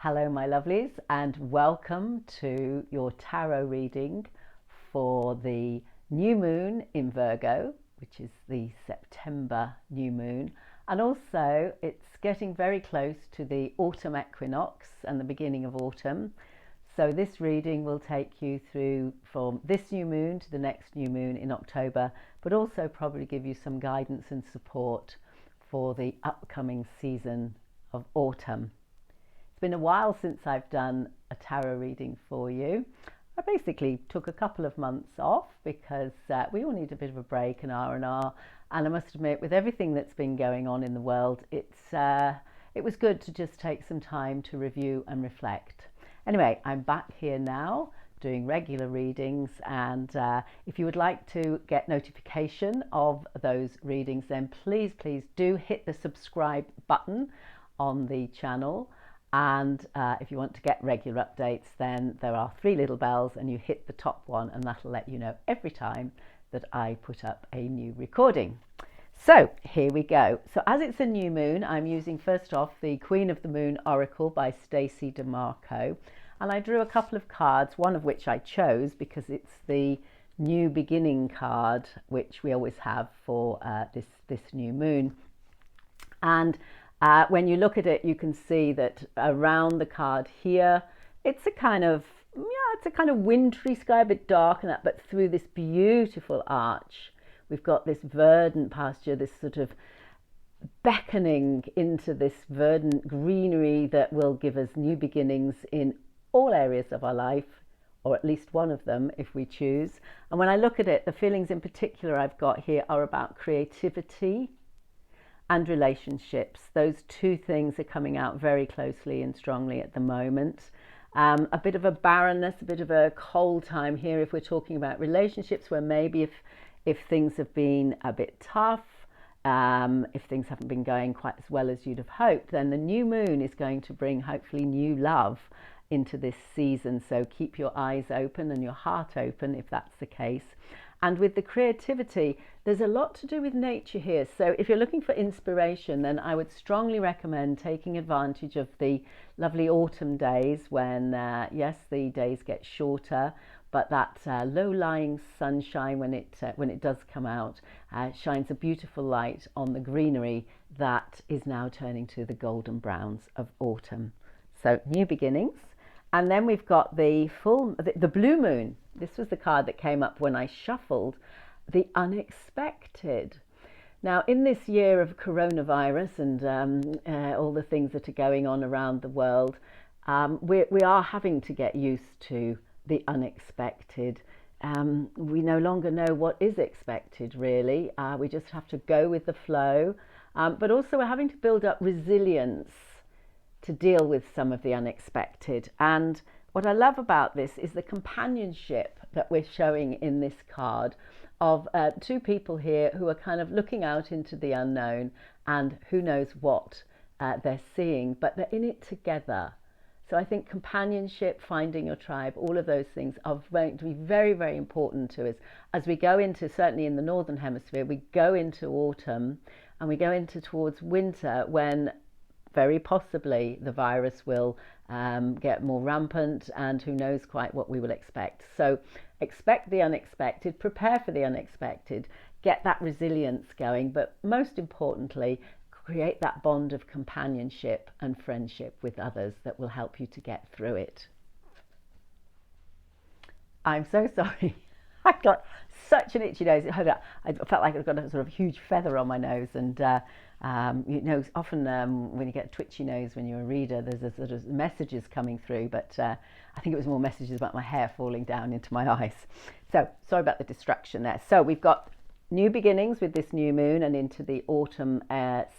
Hello my lovelies, and welcome to your tarot reading for the new moon in Virgo, which is the September new moon, and also it's getting very close to the autumn equinox and the beginning of autumn. So this reading will take you through from this new moon to the next new moon in October, but also probably give you some guidance and support for the upcoming season of autumn. It's been a while since I've done a tarot reading for you. I basically took a couple of months off because we all need a bit of a break and R&R, and I must admit, with everything that's been going on in the world, it was good to just take some time to review and reflect. Anyway, I'm back here now doing regular readings, and if you would like to get notification of those readings, then please do hit the subscribe button on the channel. And if you want to get regular updates, then there are 3 little bells and you hit the top one, and that'll let you know every time that I put up a new recording. So here we go. So as it's a new moon, I'm using first off the Queen of the Moon Oracle by Stacey DeMarco, and I drew a couple of cards, one of which I chose because it's the new beginning card, which we always have for this new moon. And when you look at it, you can see that around the card here, it's a kind of wintry sky, a bit dark and that, but through this beautiful arch, we've got this verdant pasture, this sort of beckoning into this verdant greenery that will give us new beginnings in all areas of our life, or at least one of them if we choose. And when I look at it, the feelings in particular I've got here are about creativity and relationships. Those 2 things are coming out very closely and strongly at the moment. A bit of a barrenness, a bit of a cold time here if we're talking about relationships, where maybe if things have been a bit tough, if things haven't been going quite as well as you'd have hoped, then the new moon is going to bring hopefully new love into this season. So keep your eyes open and your heart open if that's the case. And with the creativity, there's a lot to do with nature here. So if you're looking for inspiration, then I would strongly recommend taking advantage of the lovely autumn days when, yes, the days get shorter, but that low-lying sunshine, when it does come out, shines a beautiful light on the greenery that is now turning to the golden browns of autumn. So new beginnings. And then we've got the blue moon. This was the card that came up when I shuffled, the unexpected. Now, in this year of coronavirus and all the things that are going on around the world, we are having to get used to the unexpected. We no longer know what is expected, really. We just have to go with the flow. But also we're having to build up resilience to deal with some of the unexpected. And what I love about this is the companionship that we're showing in this card of 2 people here who are kind of looking out into the unknown, and who knows what they're seeing, but they're in it together. So I think companionship, finding your tribe, all of those things are going to be very, very important to us as we go into, certainly in the Northern Hemisphere, we go into autumn and we go into towards winter, when very possibly the virus will get more rampant, and who knows quite what we will expect. So expect the unexpected, prepare for the unexpected, get that resilience going, but most importantly, create that bond of companionship and friendship with others that will help you to get through it. I'm so sorry. I've got such an itchy nose. I felt like I've got a sort of huge feather on my nose, and you know, often when you get a twitchy nose when you're a reader, there's a sort of messages coming through, but I think it was more messages about my hair falling down into my eyes. So sorry about the distraction there. So we've got new beginnings with this new moon and into the autumn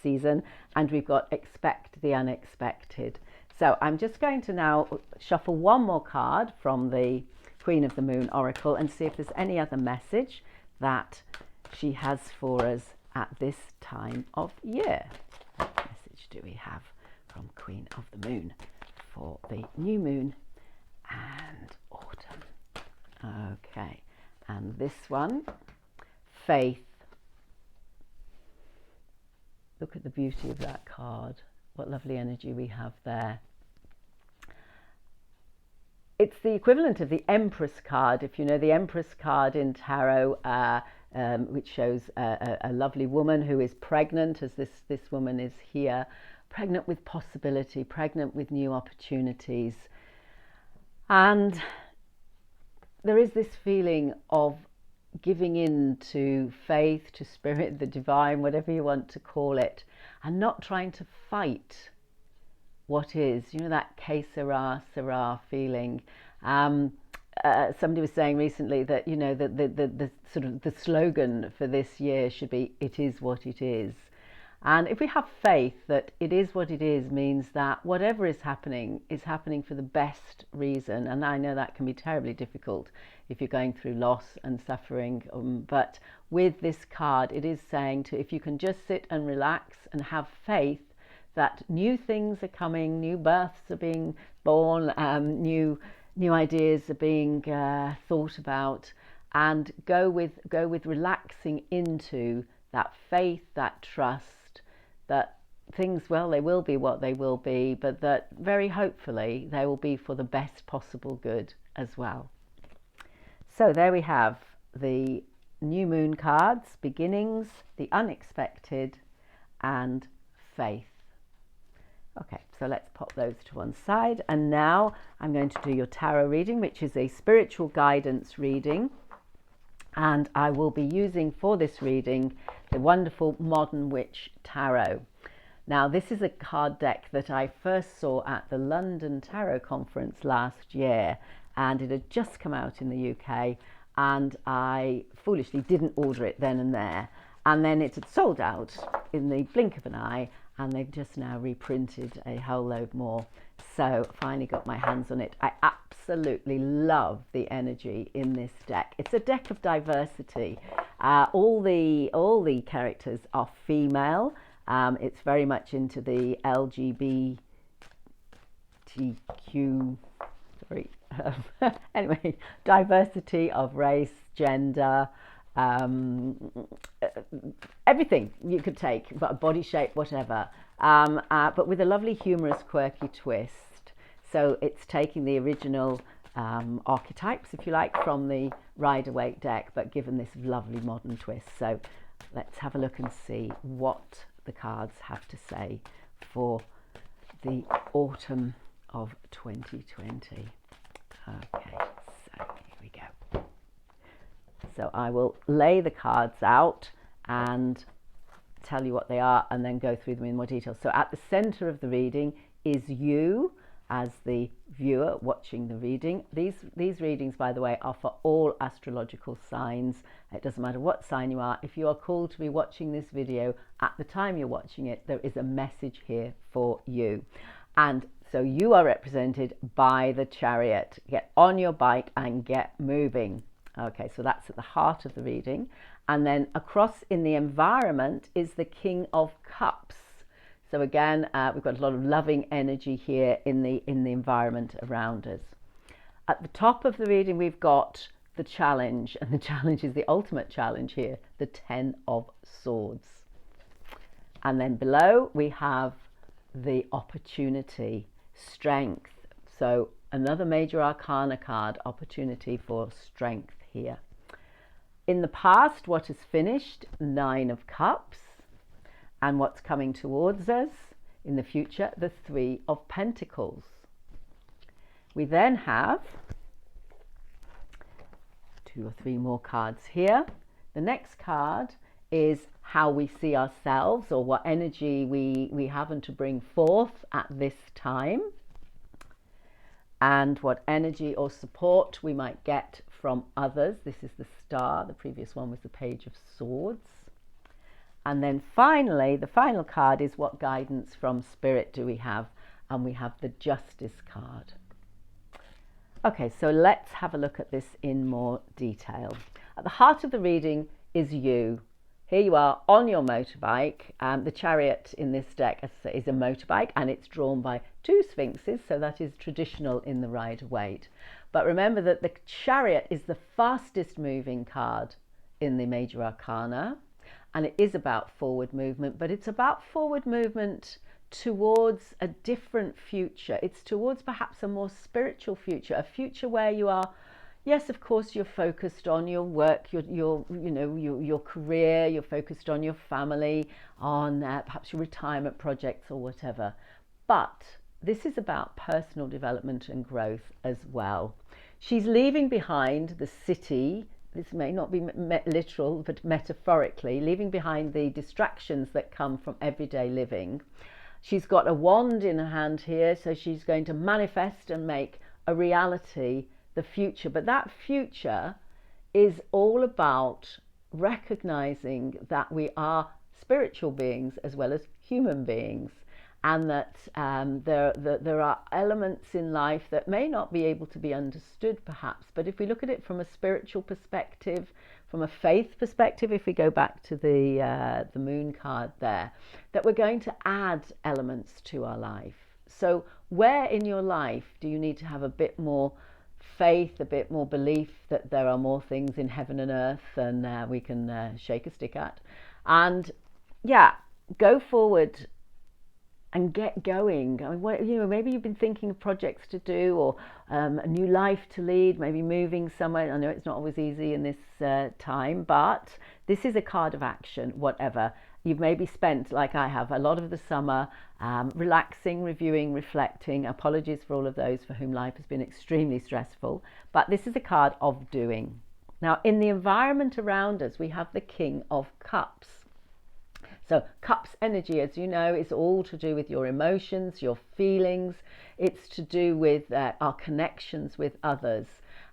season, and we've got expect the unexpected. So I'm just going to now shuffle one more card from the Queen of the Moon Oracle and see if there's any other message that she has for us at this time of year. What message do we have from Queen of the Moon for the new moon and autumn? Okay, and this one, faith. Look at the beauty of that card. What lovely energy we have there. it's the equivalent of the Empress card. If you know the Empress card in tarot, which shows a lovely woman who is pregnant, as this woman is here, pregnant with possibility, pregnant with new opportunities. And there is this feeling of giving in to faith, to spirit, the divine, whatever you want to call it, and not trying to fight what is, you know, that que sera, sera feeling. Somebody was saying recently that, you know, the sort of the slogan for this year should be, it is what it is. And if we have faith that it is what it is, means that whatever is happening for the best reason. And I know that can be terribly difficult if you're going through loss and suffering. But with this card, it is saying to, if you can just sit and relax and have faith that new things are coming, new births are being born, new ideas are being thought about, and go with relaxing into that faith, that trust, that things, well, they will be what they will be, but that very hopefully they will be for the best possible good as well. So there we have the new moon cards: beginnings, the unexpected, and faith. Okay, so let's pop those to one side. And now I'm going to do your tarot reading, which is a spiritual guidance reading. And I will be using for this reading the wonderful Modern Witch Tarot. Now, this is a card deck that I first saw at the London Tarot Conference last year, and it had just come out in the UK, and I foolishly didn't order it then and there. And then it had sold out in the blink of an eye, and they've just now reprinted a whole load more. So finally got my hands on it. I absolutely love the energy in this deck. It's a deck of diversity. All the characters are female. It's very much into the LGBTQ. Sorry. Anyway, diversity of race, gender, everything you could take, but body shape, whatever, but with a lovely humorous quirky twist. So it's taking the original archetypes, if you like, from the Rider-Waite deck, but given this lovely modern twist. So let's have a look and see what the cards have to say for the autumn of 2020. Okay, so here we go. So I will lay the cards out and tell you what they are, and then go through them in more detail. So at the center of the reading is you as the viewer watching the reading. These readings, by the way, are for all astrological signs. It doesn't matter what sign you are. If you are called to be watching this video at the time you're watching it, there is a message here for you. And so you are represented by the Chariot. Get on your bike and get moving. Okay, so that's at the heart of the reading. And then across in the environment is the King of Cups. So again, we've got a lot of loving energy here in the environment around us. At the top of the reading, we've got the challenge, and the challenge is the ultimate challenge here, the Ten of Swords. And then below we have the opportunity, strength. So another major arcana card, opportunity for strength here. In the past, what has finished, Nine of Cups. And what's coming towards us in the future, the Three of Pentacles. We then have 2 or 3 more cards here. The next card is how we see ourselves, or what energy we happen to bring forth at this time, and what energy or support we might get from others. This is the Star. The previous one was the Page of Swords. And then finally, the final card is what guidance from Spirit do we have? And we have the Justice card. Okay, so let's have a look at this in more detail. At the heart of the reading is you. Here you are on your motorbike. The Chariot in this deck, as I say, is a motorbike, and it's drawn by 2 sphinxes, so that is traditional in the Rider-Waite. But remember that the Chariot is the fastest moving card in the major arcana. And it is about forward movement, but it's about forward movement towards a different future. It's towards perhaps a more spiritual future, a future where you are, yes, of course, you're focused on your work, your career, you're focused on your family, on perhaps your retirement projects or whatever. But this is about personal development and growth as well. She's leaving behind the city. This may not be literal, but metaphorically, leaving behind the distractions that come from everyday living. She's got a wand in her hand here, so she's going to manifest and make a reality the future. But that future is all about recognizing that we are spiritual beings as well as human beings, and that there are elements in life that may not be able to be understood perhaps, but if we look at it from a spiritual perspective, from a faith perspective, if we go back to the moon card there, that we're going to add elements to our life. So where in your life do you need to have a bit more faith, a bit more belief that there are more things in heaven and earth than we can shake a stick at? And yeah, go forward and get going. I mean, maybe you've been thinking of projects to do, or a new life to lead, maybe moving somewhere. I know it's not always easy in this time, but this is a card of action, whatever. You've maybe spent, like I have, a lot of the summer relaxing, reviewing, reflecting. Apologies for all of those for whom life has been extremely stressful, but this is a card of doing. Now, in the environment around us, we have the King of Cups. So cups energy, as you know, is all to do with your emotions, your feelings. It's to do with our connections with others.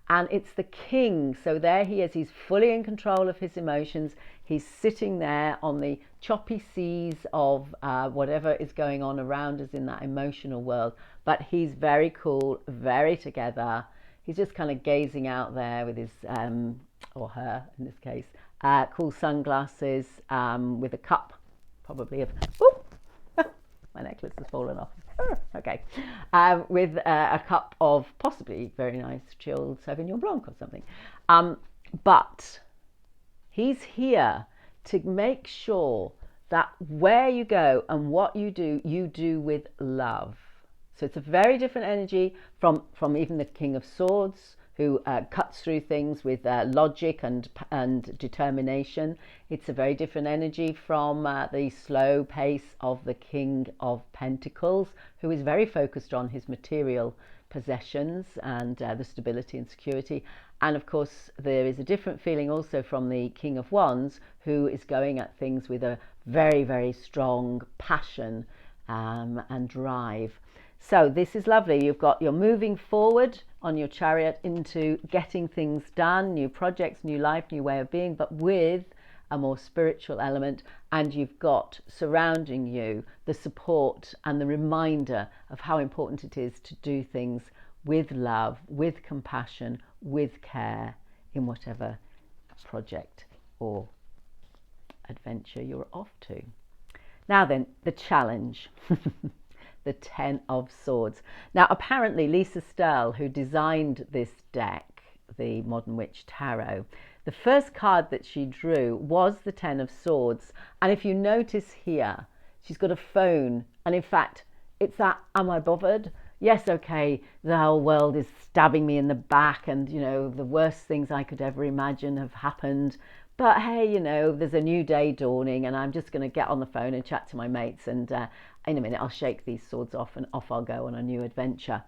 And it's the king. So there he is. He's fully in control of his emotions. He's sitting there on the choppy seas of whatever is going on around us in that emotional world. But he's very cool, very together. He's just kind of gazing out there with his, or her in this case, cool sunglasses with a cup. Probably of, my necklace has fallen off. Okay, with a cup of possibly very nice chilled Sauvignon Blanc or something. But he's here to make sure that where you go and what you do with love. So it's a very different energy from even the King of Swords, who cuts through things with logic and determination. It's a very different energy from the slow pace of the King of Pentacles, who is very focused on his material possessions and the stability and security. And of course, there is a different feeling also from the King of Wands, who is going at things with a very, very strong passion and drive. So this is lovely. You're moving forward on your chariot into getting things done, new projects, new life, new way of being, but with a more spiritual element. And you've got surrounding you the support and the reminder of how important it is to do things with love, with compassion, with care in whatever project or adventure you're off to. Now then, the challenge. The Ten of Swords. Now, apparently Lisa Sterl, who designed this deck, the Modern Witch Tarot, the first card that she drew was the Ten of Swords. And if you notice here, she's got a phone. And in fact, it's that, am I bothered? Yes, okay, the whole world is stabbing me in the back and, the worst things I could ever imagine have happened. But hey, there's a new day dawning and I'm just going to get on the phone and chat to my mates, and in a minute I'll shake these swords off and off I'll go on a new adventure.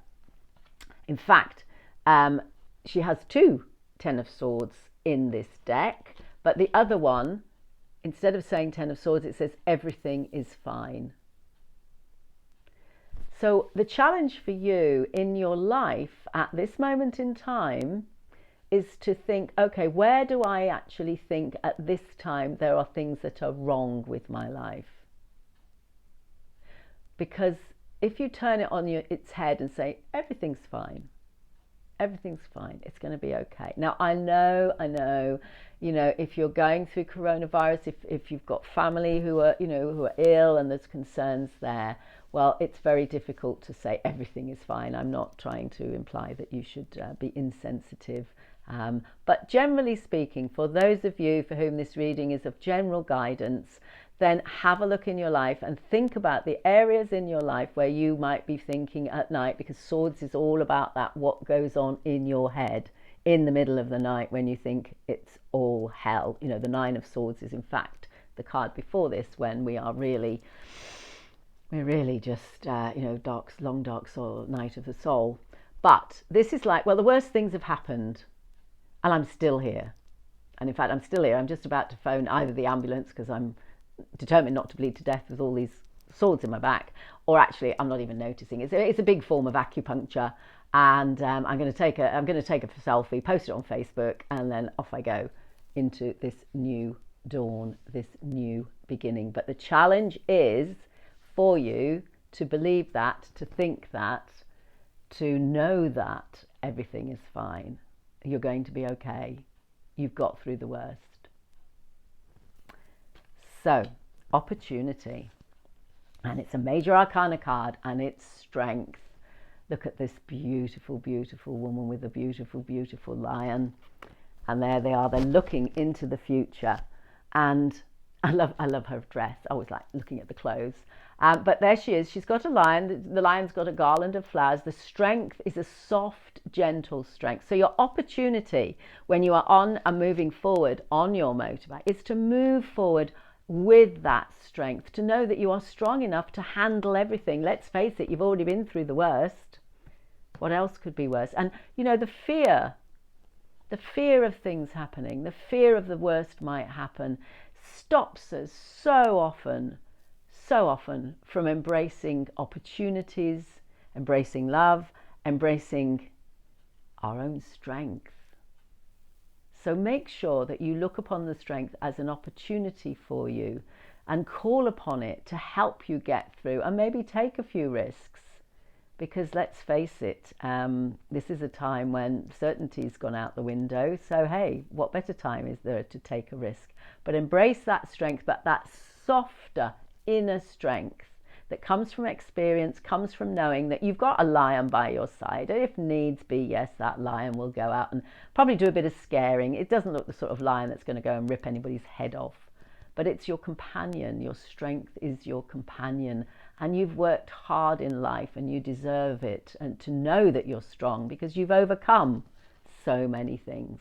In fact, she has two Ten of Swords in this deck, but the other one, instead of saying Ten of Swords, it says everything is fine. So the challenge for you in your life at this moment in time is to think, okay, where do I actually think at this time there are things that are wrong with my life? Because if you turn it on its head and say, everything's fine, it's going to be okay. Now, I know, if you're going through coronavirus, if you've got family who are ill and there's concerns there, well, it's very difficult to say everything is fine. I'm not trying to imply that you should be insensitive. But generally speaking, for those of you for whom this reading is of general guidance, then have a look in your life and think about the areas in your life where you might be thinking at night, because swords is all about that, what goes on in your head in the middle of the night when you think it's all hell. You know, the Nine of Swords is in fact the card before this, when we're really just, long dark soul, night of the soul. But this is like, well, the worst things have happened and I'm still here. And in fact, I'm still here. I'm just about to phone either the ambulance, because I'm determined not to bleed to death with all these swords in my back, or actually I'm not even noticing. It's a big form of acupuncture, and I'm going to take a selfie, post it on Facebook, and then off I go into this new dawn, this new beginning. But the challenge is for you to believe that, to think that, to know that everything is fine. You're going to be okay. You've got through the worst. So, opportunity. And it's a major arcana card, and it's strength. Look at this beautiful, beautiful woman with a beautiful, beautiful lion. And there they are. They're looking into the future. And I love her dress. I always like looking at the clothes. But there she is. She's got a lion. The lion's got a garland of flowers. The strength is a soft, gentle strength. So your opportunity when you are on and moving forward on your motorbike is to move forward with that strength, to know that you are strong enough to handle everything. Let's face it, you've already been through the worst. What else could be worse? And, you know, the fear of things happening, the fear of the worst might happen, stops us so often from embracing opportunities, embracing love, embracing our own strength. So make sure that you look upon the strength as an opportunity for you and call upon it to help you get through, and maybe take a few risks, because let's face it, this is a time when certainty's gone out the window. So hey, what better time is there to take a risk? But embrace that strength, but that softer inner strength that comes from experience, comes from knowing that you've got a lion by your side. If needs be, yes, that lion will go out and probably do a bit of scaring. It doesn't look the sort of lion that's going to go and rip anybody's head off, but it's your companion. Your strength is your companion, and you've worked hard in life and you deserve it, and to know that you're strong because you've overcome so many things.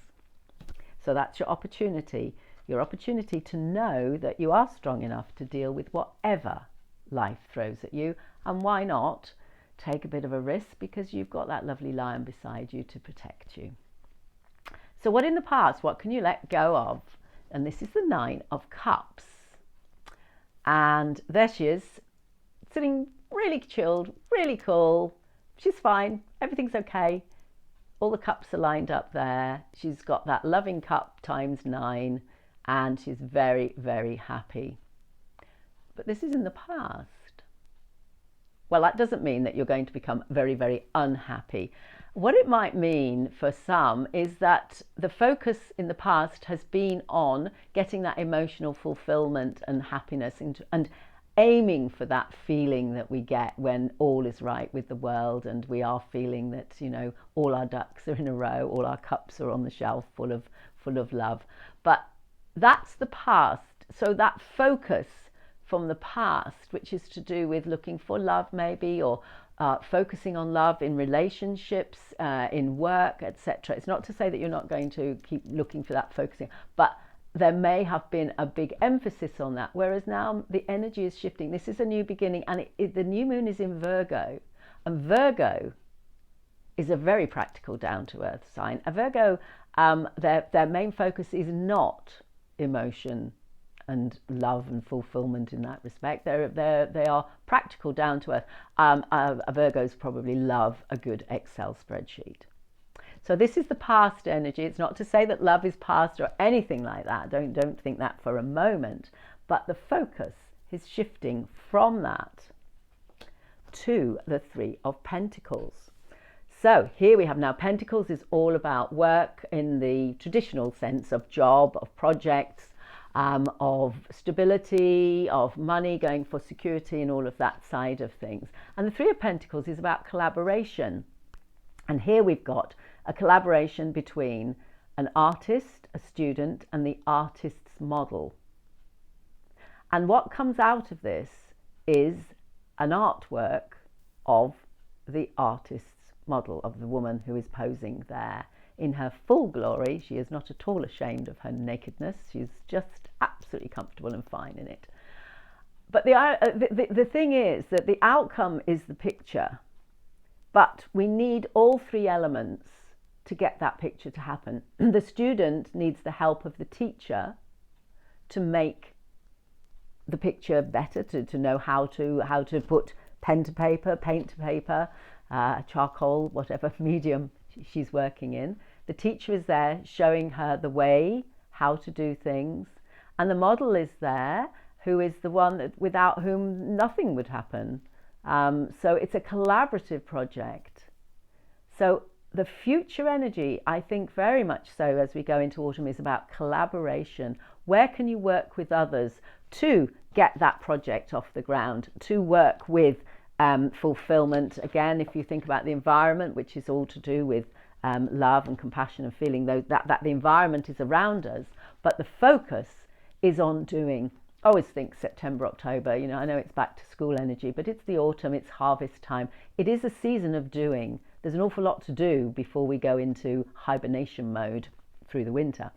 So that's your opportunity to know that you are strong enough to deal with whatever life throws at you. And why not take a bit of a risk, because you've got that lovely lion beside you to protect you. So what in the past, what can you let go of? And this is the Nine of Cups. And there she is, sitting really chilled, really cool. She's fine, everything's okay. All the cups are lined up there. She's got that loving cup times 9, and she's very, very happy. But this is in the past. Well, that doesn't mean that you're going to become very, very unhappy. What it might mean for some is that the focus in the past has been on getting that emotional fulfillment and happiness, and aiming for that feeling that we get when all is right with the world and we are feeling that, you know, all our ducks are in a row, all our cups are on the shelf full of love. But that's the past. So that focus from the past, which is to do with looking for love maybe, or focusing on love in relationships, in work, etc. It's not to say that you're not going to keep looking for that focusing, but there may have been a big emphasis on that, whereas now the energy is shifting. This is a new beginning, and the new moon is in Virgo, and Virgo is a very practical, down-to-earth sign. A Virgo, their main focus is not emotion and love and fulfillment in that respect. They are practical, down to earth. Virgos probably love a good Excel spreadsheet. So this is the past energy. It's not to say that love is past or anything like that. Don't think that for a moment. But the focus is shifting from that to the Three of Pentacles. So here we have now, Pentacles is all about work in the traditional sense of job, of projects, of stability, of money, going for security and all of that side of things. And the Three of Pentacles is about collaboration. And here we've got a collaboration between an artist, a student, and the artist's model. And what comes out of this is an artwork of the artist's model, of the woman who is posing there in her full glory. She is not at all ashamed of her nakedness. She's just absolutely comfortable and fine in it. But the thing is that the outcome is the picture, but we need all three elements to get that picture to happen. The student needs the help of the teacher to make the picture better, to know how to put pen to paper, paint to paper, charcoal, whatever medium she's working in. The teacher is there showing her the way, how to do things, and the model is there, who is the one that, without whom nothing would happen. So it's a collaborative project. So the future energy, I think very much so as we go into autumn, is about collaboration. Where can you work with others to get that project off the ground, to work with fulfillment? Again, if you think about the environment, which is all to do with love and compassion and feeling that the environment is around us, but the focus is on doing. I always think September, October, you know, I know it's back to school energy, but it's the autumn, it's harvest time. It is a season of doing. There's an awful lot to do before we go into hibernation mode through the winter.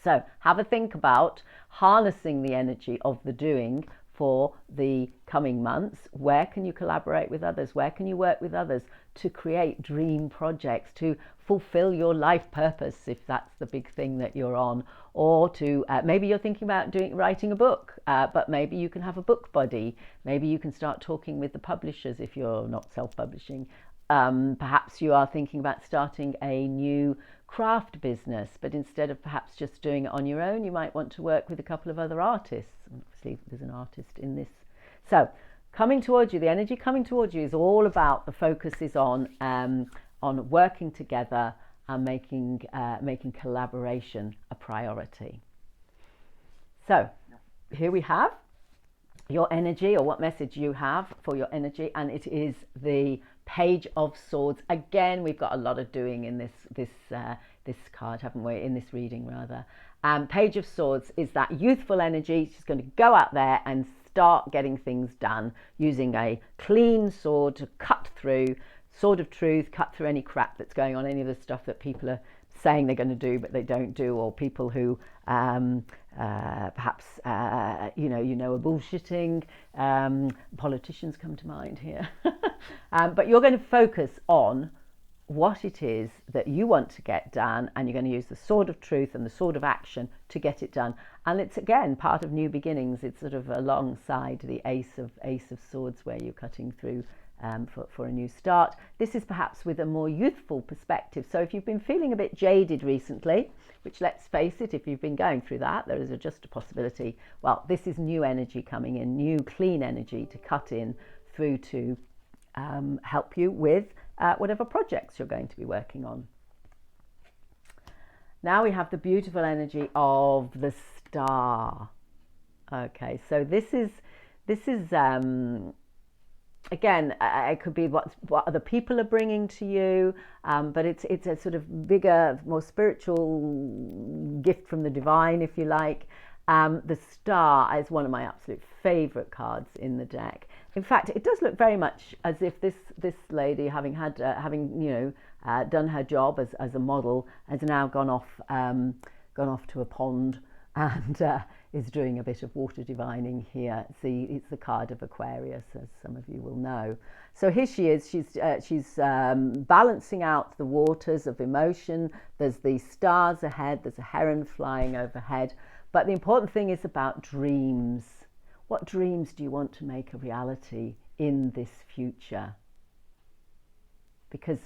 So have a think about harnessing the energy of the doing for the coming months. Where can you collaborate with others? Where can you work with others to create dream projects, to fulfill your life purpose, if that's the big thing that you're on, or to maybe you're thinking about writing a book, but maybe you can have a book buddy. Maybe you can start talking with the publishers if you're not self-publishing. Perhaps you are thinking about starting a new craft business, but instead of perhaps just doing it on your own, you might want to work with a couple of other artists. Obviously, there's an artist in this. So coming towards you, the energy coming towards you is all about, the focus is on working together and making collaboration a priority. So here we have your energy, or what message you have for your energy, and it is the Page of Swords. Again, we've got a lot of doing in this card, haven't we? In this reading, rather. Page of Swords is that youthful energy. She's going to go out there and start getting things done using a clean sword to cut through, sword of truth, cut through any crap that's going on, any of the stuff that people are saying they're going to do but they don't do, or people who perhaps are bullshitting. Politicians come to mind here. But you're going to focus on what it is that you want to get done, and you're going to use the sword of truth and the sword of action to get it done. And it's again part of new beginnings. It's sort of alongside the ace of swords, where you're cutting through for a new start. This is perhaps with a more youthful perspective. So if you've been feeling a bit jaded recently, which, let's face it, if you've been going through that, there is just a possibility. Well, this is new energy coming in, new clean energy to cut in through to help you with whatever projects you're going to be working on. Now we have the beautiful energy of the star. Okay, so this is again, it could be what other people are bringing to you, but it's a sort of bigger, more spiritual gift from the divine, if you like. The star is one of my absolute favourite cards in the deck. In fact, it does look very much as if this lady, having done her job as a model, has now gone off to a pond and is doing a bit of water divining here. See, it's the card of Aquarius, as some of you will know. So here she is. She's balancing out the waters of emotion. There's the stars ahead. There's a heron flying overhead. But the important thing is about dreams. What dreams do you want to make a reality in this future? Because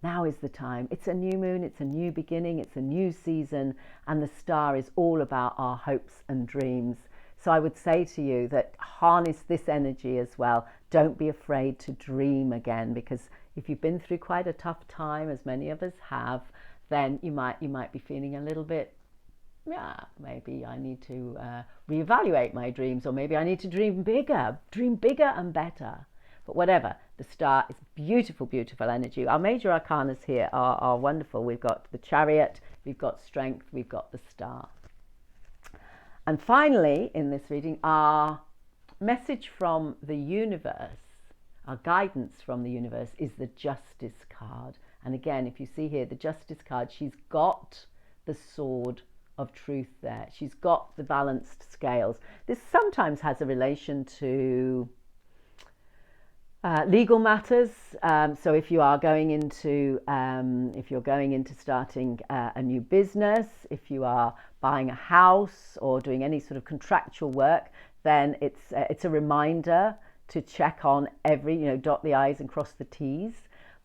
now is the time. It's a new moon, it's a new beginning, it's a new season, and the star is all about our hopes and dreams. So I would say to you that harness this energy as well. Don't be afraid to dream again, because if you've been through quite a tough time, as many of us have, then you might be feeling a little bit, maybe I need to reevaluate my dreams, or maybe I need to dream bigger and better. But whatever, the star is beautiful, beautiful energy. Our major arcanas here are wonderful. We've got the Chariot, we've got Strength, we've got the Star. And finally, in this reading, our message from the universe, our guidance from the universe, is the Justice card. And again, if you see here, the Justice card, she's got the sword of truth there. She's got the balanced scales. This sometimes has a relation to legal matters. So if you are going into, if you're going into starting a new business, if you are buying a house or doing any sort of contractual work, then it's a reminder to check on every, dot the I's and cross the T's.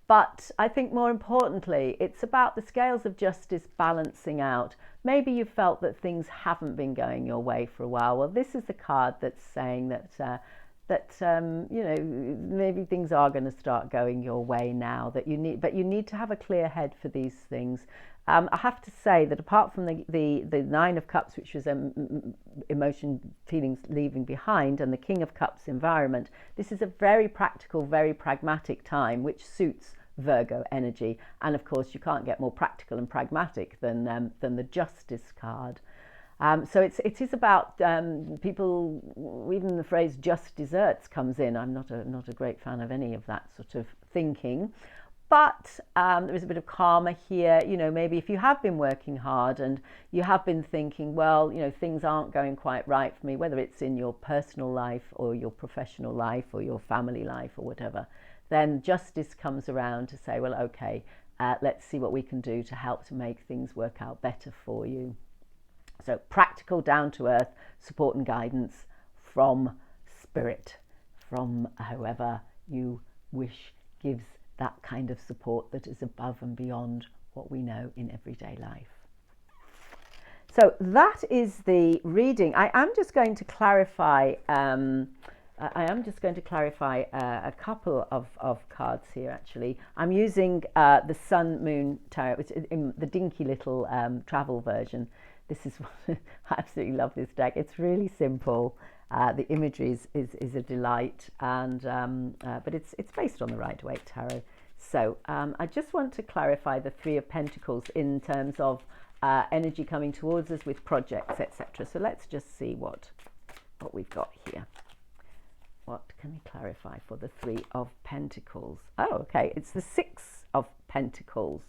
But I think more importantly, it's about the scales of justice balancing out. Maybe you felt that things haven't been going your way for a while. Well, this is the card that's saying that maybe things are going to start going your way now. But you need to have a clear head for these things. I have to say that apart from the Nine of Cups, which was emotion, feelings leaving behind, and the King of Cups environment, this is a very practical, very pragmatic time, which suits Virgo energy. And of course, you can't get more practical and pragmatic than the Justice card. So it is about people. Even the phrase "just desserts" comes in. I'm not a great fan of any of that sort of thinking, but there is a bit of karma here. Maybe if you have been working hard and you have been thinking, well, things aren't going quite right for me, whether it's in your personal life or your professional life or your family life or whatever, then justice comes around to say, well, okay, let's see what we can do to help to make things work out better for you. So practical, down to earth support and guidance from spirit, from whoever you wish gives that kind of support that is above and beyond what we know in everyday life. So that is the reading. I am just going to clarify a couple of cards here, actually. I'm using the Sun Moon Tarot, which is in the dinky little travel version. This is, I absolutely love this deck. It's really simple. The imagery is a delight, and but it's based on the Rider-Waite Tarot. So I just want to clarify the Three of Pentacles in terms of energy coming towards us with projects, etc. So let's just see what we've got here. What can we clarify for the Three of Pentacles? Oh, okay, it's the Six of Pentacles.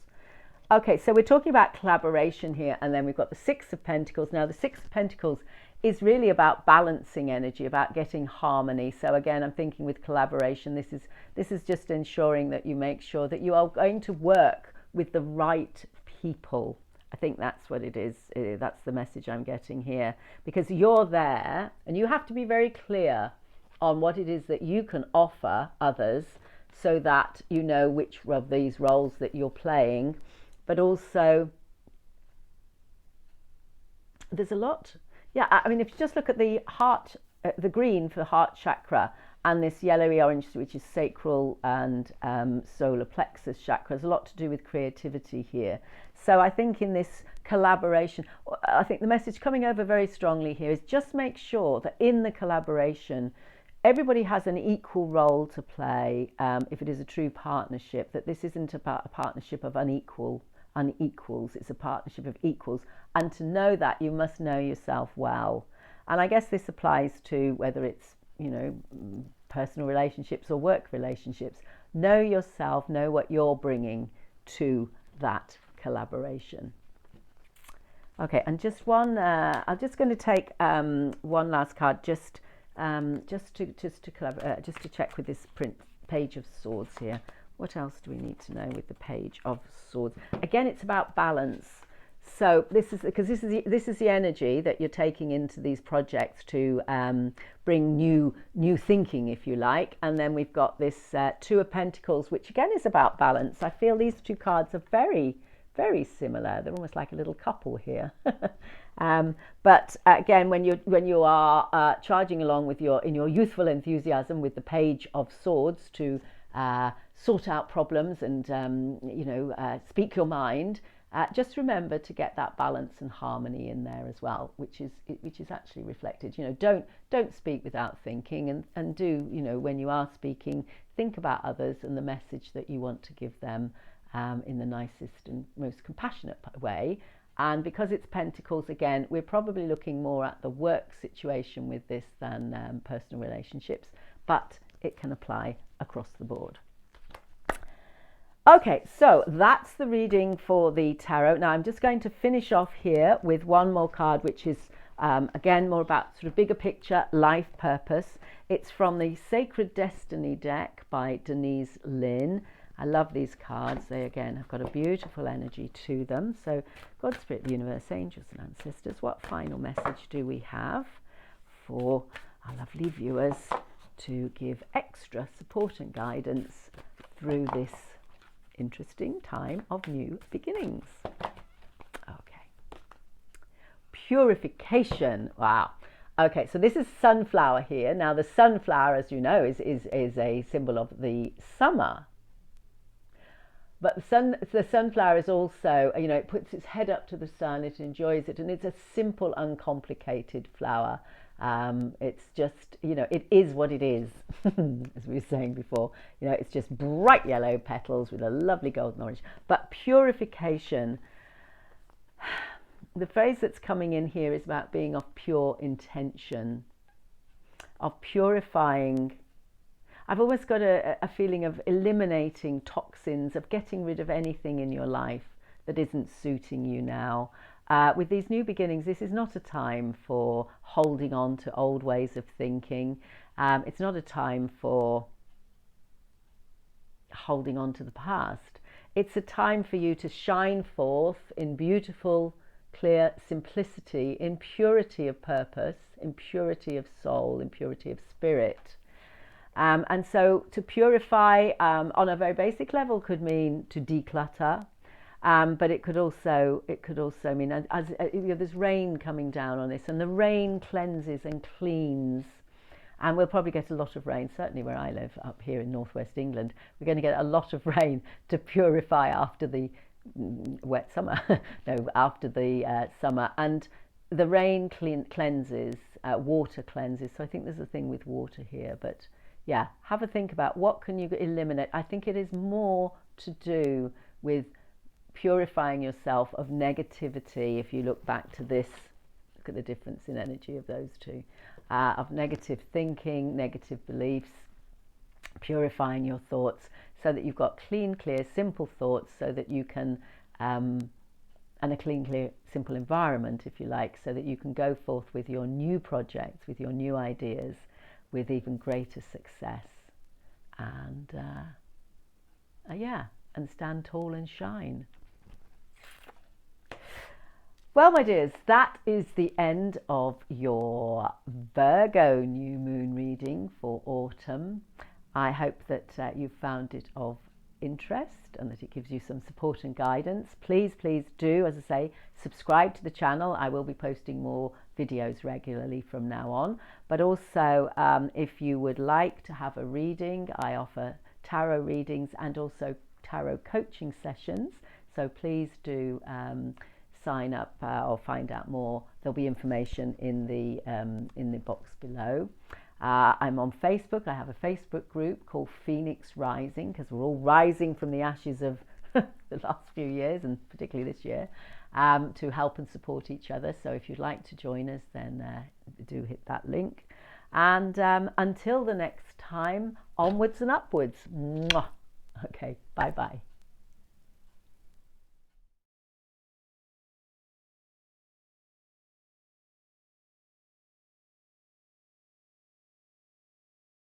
Okay, so we're talking about collaboration here, and then we've got the Six of Pentacles. Now, the Six of Pentacles is really about balancing energy, about getting harmony. So again, I'm thinking with collaboration, this is just ensuring that you make sure that you are going to work with the right people. I think that's what it is. That's the message I'm getting here, because you're there and you have to be very clear on what it is that you can offer others so that you know which of these roles that you're playing. But also, there's a lot. Yeah, I mean, if you just look at the heart, the green for heart chakra, and this yellowy orange, which is sacral and solar plexus chakra, there's a lot to do with creativity here. So I think in this collaboration, I think the message coming over very strongly here is just make sure that in the collaboration, everybody has an equal role to play. If it is a true partnership, that this isn't about a partnership of unequals, it's a partnership of equals. And to know that, you must know yourself well. And I guess this applies to whether it's, personal relationships or work relationships. Know yourself, know what you're bringing to that collaboration. Okay, and just one, I'm just going to take one last card just to check with this Page of Swords here. What else do we need to know with the Page of Swords? Again, it's about balance. So this is the energy that you're taking into these projects to bring new thinking, if you like. And then we've got this Two of Pentacles, which again is about balance. I feel these two cards are very, very similar. They're almost like a little couple here. But again, when you are charging along with in your youthful enthusiasm with the Page of Swords to sort out problems and speak your mind, just remember to get that balance and harmony in there as well, which is actually reflected. Don't speak without thinking, and do, when you are speaking, think about others and the message that you want to give them in the nicest and most compassionate way. And because it's Pentacles, again, we're probably looking more at the work situation with this than personal relationships, but it can apply across the board. Okay, so that's the reading for the tarot. Now I'm just going to finish off here with one more card, which is again more about sort of bigger picture, life purpose. It's from the Sacred Destiny deck by Denise Lynn. I love these cards. They again have got a beautiful energy to them. So God, Spirit, the Universe, Angels and Ancestors, what final message do we have for our lovely viewers to give extra support and guidance through this interesting time of new beginnings? Okay. Purification. Wow. Okay, so this is sunflower here. Now the sunflower, as you know, is a symbol of the summer. But the sunflower is also, you know, it puts its head up to the sun, it enjoys it, and it's a simple, uncomplicated flower. It's just, you know, it is what it is, as we were saying before. You know, it's just bright yellow petals with a lovely golden orange. But purification, the phrase that's coming in here is about being of pure intention, of purifying. I've almost got a feeling of eliminating toxins, of getting rid of anything in your life that isn't suiting you now. With these new beginnings, this is not a time for holding on to old ways of thinking. It's not a time for holding on to the past. It's a time for you to shine forth in beautiful, clear simplicity, in purity of purpose, in purity of soul, in purity of spirit. And so to purify on a very basic level could mean to declutter, but it could also mean, as you know, there's rain coming down on this, and the rain cleanses and cleans, and we'll probably get a lot of rain, certainly where I live up here in northwest England. We're going to get a lot of rain to purify after the wet summer, no, after the summer, and the rain cleanses, water cleanses, so I think there's a thing with water here, but yeah, have a think about what can you eliminate. I think it is more to do with purifying yourself of negativity. If you look back to this, look at the difference in energy of those two, of negative thinking, negative beliefs, purifying your thoughts so that you've got clean, clear, simple thoughts, so that you can, and a clean, clear, simple environment, if you like, so that you can go forth with your new projects, with your new ideas, with even greater success, and and stand tall and shine. Well, my dears, that is the end of your Virgo new moon reading for autumn. I hope that you found it of interest and that it gives you some support and guidance. Please do, as I say, subscribe to the channel. I will be posting more videos regularly from now on, but also if you would like to have a reading, I offer tarot readings and also tarot coaching sessions, so please do sign up or find out more. There'll be information in the box below. I'm on Facebook. I have a Facebook group called Phoenix Rising, because we're all rising from the ashes of the last few years, and particularly this year, to help and support each other. So if you'd like to join us, then do hit that link. And until the next time, onwards and upwards. Mwah. Okay, bye-bye.